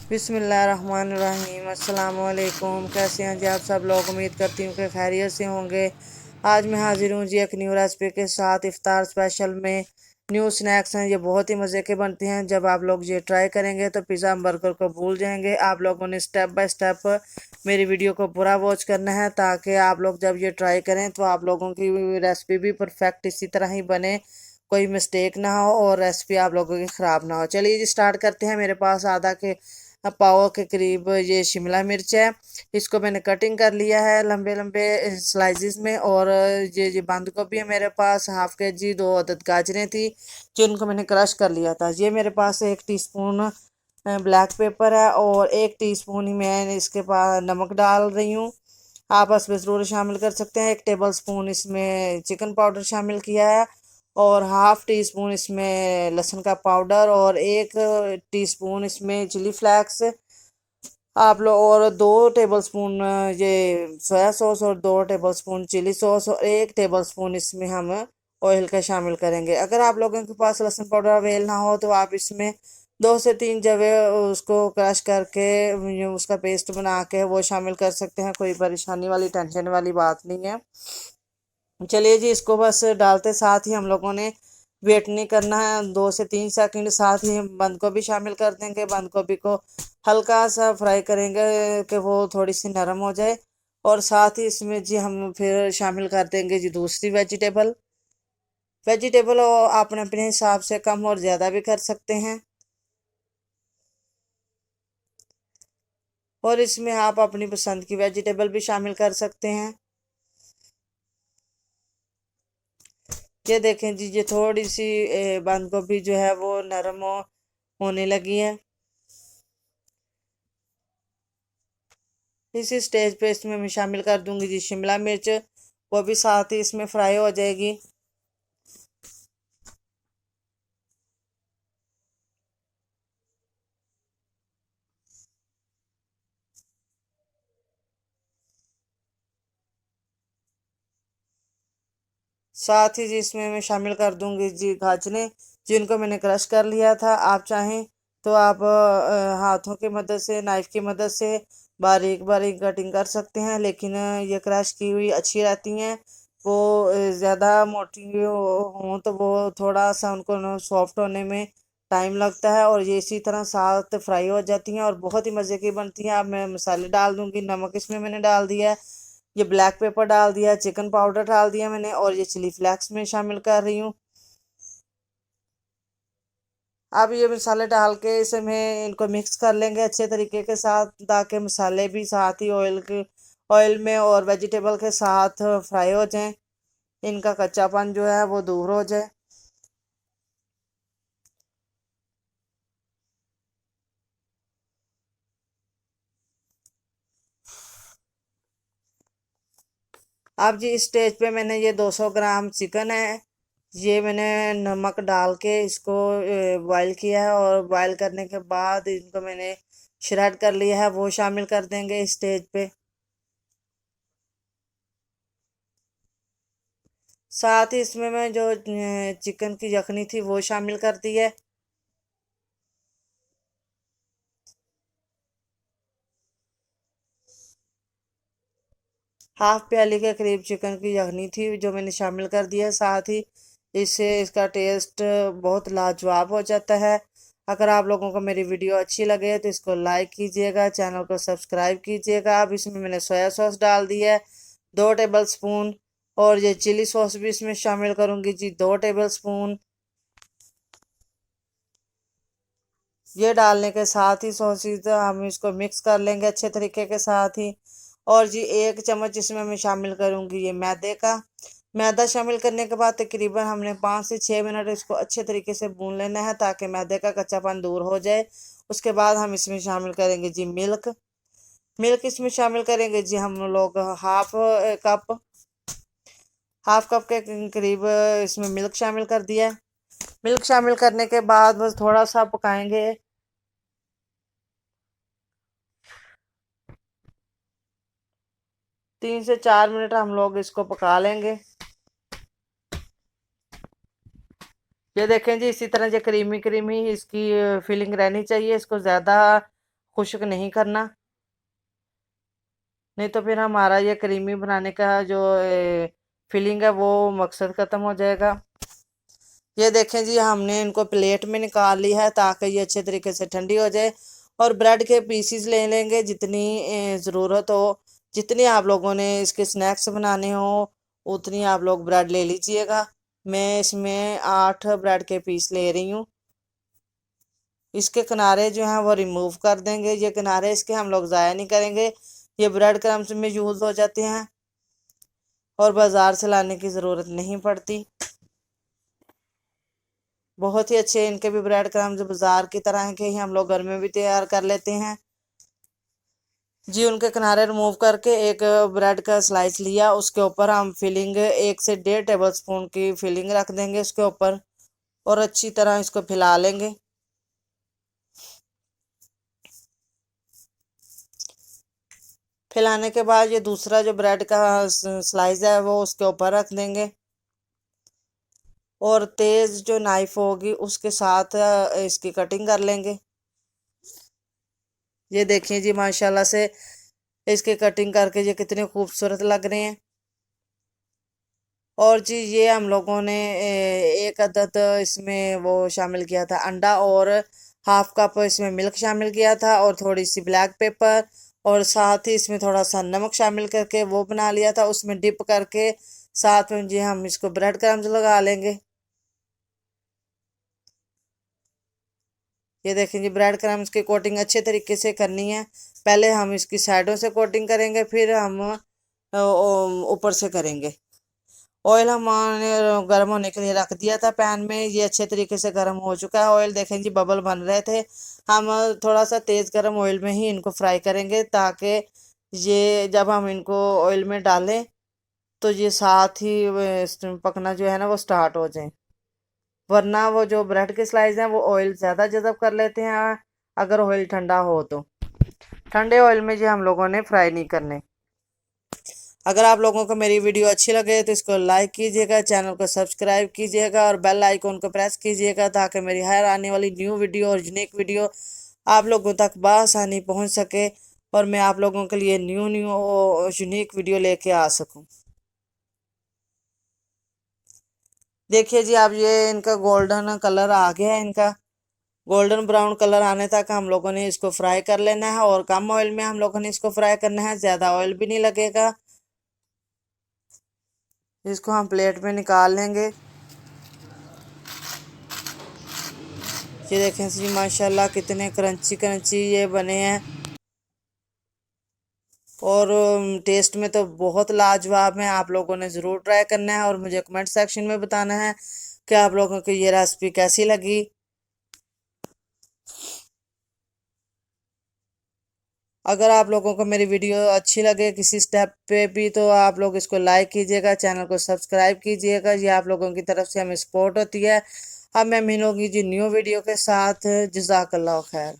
बिस्मिल्लाहिर्रहमानिर्रहीम। अस्सलाम वालेकुम। कैसे हैं जी आप सब लोग? उम्मीद करती हूँ कि खैरियत से होंगे। आज मैं हाजिर हूँ जी एक न्यू रेसिपी के साथ। इफ्तार स्पेशल में न्यू स्नैक्स हैं, ये बहुत ही मज़े के बनते हैं। जब आप लोग ये ट्राई करेंगे तो पिज़्ज़ा बर्गर को भूल जाएंगे। आप लोगों ने स्टेप बाय स्टेप मेरी वीडियो को पूरा वॉच करना है, ताकि आप लोग जब ये ट्राई करें तो आप लोगों की रेसिपी भी परफेक्ट इसी तरह ही बने, कोई मिस्टेक ना हो और रेसिपी आप लोगों की ख़राब ना हो। चलिए जी स्टार्ट करते हैं। मेरे पास आधा के पाव के करीब ये शिमला मिर्च है। इसको मैंने कटिंग कर लिया है लंबे लंबे स्लाइसिस में। और ये बंद गोभी है मेरे पास, हाफ के जी। 2 अदद गाजरें थी जिनको मैंने क्रश कर लिया था। ये मेरे पास 1 टीस्पून ब्लैक पेपर है और 1 टीस्पून ही मैं इसके पास नमक डाल रही हूँ। आप इसमें ज़रूर शामिल कर सकते हैं। 1 टेबल स्पून इसमें चिकन पाउडर शामिल किया है और हाफ टी स्पून इसमें लहसुन का पाउडर और 1 टीस्पून इसमें चिली फ्लेक्स आप लोग, और 2 टेबल स्पून ये सोया सॉस और 2 टेबल स्पून चिली सॉस और 1 टेबल स्पून इसमें हम ऑयल का शामिल करेंगे। अगर आप लोगों के पास लहसुन पाउडर अवेल ना हो तो आप इसमें 2 से 3 जगह उसको क्रश करके उसका पेस्ट बना के वो शामिल कर सकते हैं। कोई परेशानी वाली टेंशन वाली बात नहीं है। चलिए जी, इसको बस डालते साथ ही हम लोगों ने वेट नहीं करना है। 2 से 3 सेकंड साथ ही हम बंद गोभी शामिल कर देंगे। बंद गोभी को हल्का सा फ्राई करेंगे कि वो थोड़ी सी नरम हो जाए। और साथ ही इसमें जी हम फिर शामिल कर देंगे जी दूसरी वेजिटेबल। वेजिटेबल आप अपने हिसाब से कम और ज़्यादा भी कर सकते हैं। और इसमें आप अपनी पसंद की वेजिटेबल भी शामिल कर सकते हैं। ये देखें जी, ये थोड़ी सी बंद गोभी जो है वो नरम होने लगी है। इसी स्टेज पे इसमें मैं शामिल कर दूंगी जी शिमला मिर्च, वो भी साथ ही इसमें फ्राई हो जाएगी। साथ ही जी इसमें मैं शामिल कर दूंगी जी गाजरें, जिनको मैंने क्रश कर लिया था। आप चाहें तो आप हाथों की मदद से, नाइफ की मदद से बारीक बारीक कटिंग कर सकते हैं, लेकिन ये क्रश की हुई अच्छी रहती हैं। वो ज़्यादा मोटी हों तो वो थोड़ा सा उनको सॉफ्ट होने में टाइम लगता है, और ये इसी तरह साथ फ्राई हो जाती हैं और बहुत ही मज़े की बनती हैं। अब मैं मसाले डाल दूंगी। नमक इसमें मैंने डाल दिया है, ये ब्लैक पेपर डाल दिया, चिकन पाउडर डाल दिया मैंने, और ये चिली फ्लेक्स में शामिल कर रही हूँ। अब ये मसाले डाल के इसमें इनको मिक्स कर लेंगे अच्छे तरीके के साथ, ताकि मसाले भी साथ ही ऑयल में और वेजिटेबल के साथ फ्राई हो जाएं, इनका कच्चापन जो है वो दूर हो जाए। अब जी इस स्टेज पे मैंने ये 200 ग्राम चिकन है, ये मैंने नमक डाल के इसको बॉईल किया है, और बॉईल करने के बाद इनको मैंने श्रेड कर लिया है, वो शामिल कर देंगे इस स्टेज पे। साथ ही इसमें मैं जो चिकन की यखनी थी वो शामिल कर दी है। हाफ प्याली के करीब चिकन की यखनी थी जो मैंने शामिल कर दिया। साथ ही इससे इसका टेस्ट बहुत लाजवाब हो जाता है। अगर आप लोगों को मेरी वीडियो अच्छी लगे तो इसको लाइक कीजिएगा, चैनल को सब्सक्राइब कीजिएगा। अब इसमें मैंने सोया सॉस डाल दी है 2 टेबल स्पून, और ये चिली सॉस भी इसमें शामिल करूंगी जी 2 टेबल स्पून। ये डालने के साथ ही सॉसेज हम इसको मिक्स कर लेंगे अच्छे तरीके के साथ ही। और जी 1 चम्मच इसमें मैं शामिल करूंगी ये मैदे का। मैदा शामिल करने के बाद तकरीबन हमने 5 से 6 मिनट इसको अच्छे तरीके से भून लेना है, ताकि मैदे का कच्चापन दूर हो जाए। उसके बाद हम इसमें शामिल करेंगे जी मिल्क। मिल्क इसमें शामिल करेंगे जी हम लोग कप हाफ कप के करीब इसमें मिल्क शामिल कर दिया है। मिल्क शामिल करने के बाद बस थोड़ा सा पकाएंगे। 3 से 4 मिनट हम लोग इसको पका लेंगे। ये देखें जी, इसी तरह जो क्रीमी क्रीमी इसकी फीलिंग रहनी चाहिए। इसको ज़्यादा खुश्क नहीं करना, नहीं तो फिर हमारा ये क्रीमी बनाने का जो फिलिंग है वो मकसद ख़त्म हो जाएगा। ये देखें जी, हमने इनको प्लेट में निकाल लिया है ताकि ये अच्छे तरीके से ठंडी हो जाए। और ब्रेड के पीसीज ले लेंगे जितनी ज़रूरत हो, जितनी आप लोगों ने इसके स्नैक्स बनाने हो उतनी आप लोग ब्रेड ले लीजिएगा। मैं इसमें 8 ब्रेड के पीस ले रही हूँ। इसके किनारे जो हैं वो रिमूव कर देंगे। ये किनारे इसके हम लोग ज़ाया नहीं करेंगे, ये ब्रेड क्रम्स में यूज़ हो जाते हैं और बाज़ार से लाने की ज़रूरत नहीं पड़ती। बहुत ही अच्छे इनके भी ब्रेड क्रम्स बाज़ार की तरह के ही हम लोग घर में भी तैयार कर लेते हैं जी। उनके किनारे रिमूव करके एक ब्रेड का स्लाइस लिया, उसके ऊपर हम फिलिंग 1 से 1.5 टेबल स्पून की फिलिंग रख देंगे उसके ऊपर और अच्छी तरह इसको फैला लेंगे। फैलाने के बाद ये दूसरा जो ब्रेड का स्लाइस है वो उसके ऊपर रख देंगे और तेज़ जो नाइफ होगी उसके साथ इसकी कटिंग कर लेंगे। ये देखिए जी, माशाल्लाह से इसकी कटिंग करके ये कितने खूबसूरत लग रहे हैं। और जी ये हम लोगों ने एक अदद इसमें वो शामिल किया था अंडा और हाफ कप इसमें मिल्क शामिल किया था और थोड़ी सी ब्लैक पेपर और साथ ही इसमें थोड़ा सा नमक शामिल करके वो बना लिया था। उसमें डिप करके साथ में जी हम इसको ब्रेड क्रम्स लगा लेंगे। ये देखें जी, ब्रेड क्रम्स की कोटिंग अच्छे तरीके से करनी है। पहले हम इसकी साइडों से कोटिंग करेंगे, फिर हम ऊपर से करेंगे। ऑयल हमने गर्म होने के लिए रख दिया था पैन में। ये अच्छे तरीके से गर्म हो चुका है ऑयल। देखें जी, बबल बन रहे थे। हम थोड़ा सा तेज़ गर्म ऑयल में ही इनको फ्राई करेंगे ताकि ये जब हम इनको ऑयल में डालें तो ये साथ ही पकना जो है ना वो स्टार्ट हो जाए, वरना वो जो ब्रेड के स्लाइस हैं वो ऑयल ज़्यादा जज़ब कर लेते हैं अगर ऑयल ठंडा हो तो। ठंडे ऑयल में ये हम लोगों ने फ्राई नहीं करने। अगर आप लोगों को मेरी वीडियो अच्छी लगे तो इसको लाइक कीजिएगा, चैनल को सब्सक्राइब कीजिएगा और बेल आइकन को प्रेस कीजिएगा ताकि मेरी हर आने वाली न्यू वीडियो और यूनिक वीडियो आप लोगों तक बआसानी पहुंच सके और मैं आप लोगों के लिए न्यू यूनिक वीडियो लेके आ सकूं। देखिए जी, अब ये इनका गोल्डन कलर आ गया है। इनका गोल्डन ब्राउन कलर आने तक हम लोगों ने इसको फ्राई कर लेना है और कम ऑयल में हम लोगों ने इसको फ्राई करना है, ज़्यादा ऑयल भी नहीं लगेगा। इसको हम प्लेट में निकाल लेंगे। ये देखें जी, माशाल्लाह कितने क्रंची क्रंची ये बने हैं और टेस्ट में तो बहुत लाजवाब है। आप लोगों ने ज़रूर ट्राई करना है और मुझे कमेंट सेक्शन में बताना है कि आप लोगों को ये रेसिपी कैसी लगी। अगर आप लोगों को मेरी वीडियो अच्छी लगे किसी स्टेप पे भी तो आप लोग इसको लाइक कीजिएगा, चैनल को सब्सक्राइब कीजिएगा। ये आप लोगों की तरफ से हमें सपोर्ट होती है। अब मैं मिलूंगी जी न्यू वीडियो के साथ। जज़ाकल्लाह खैर।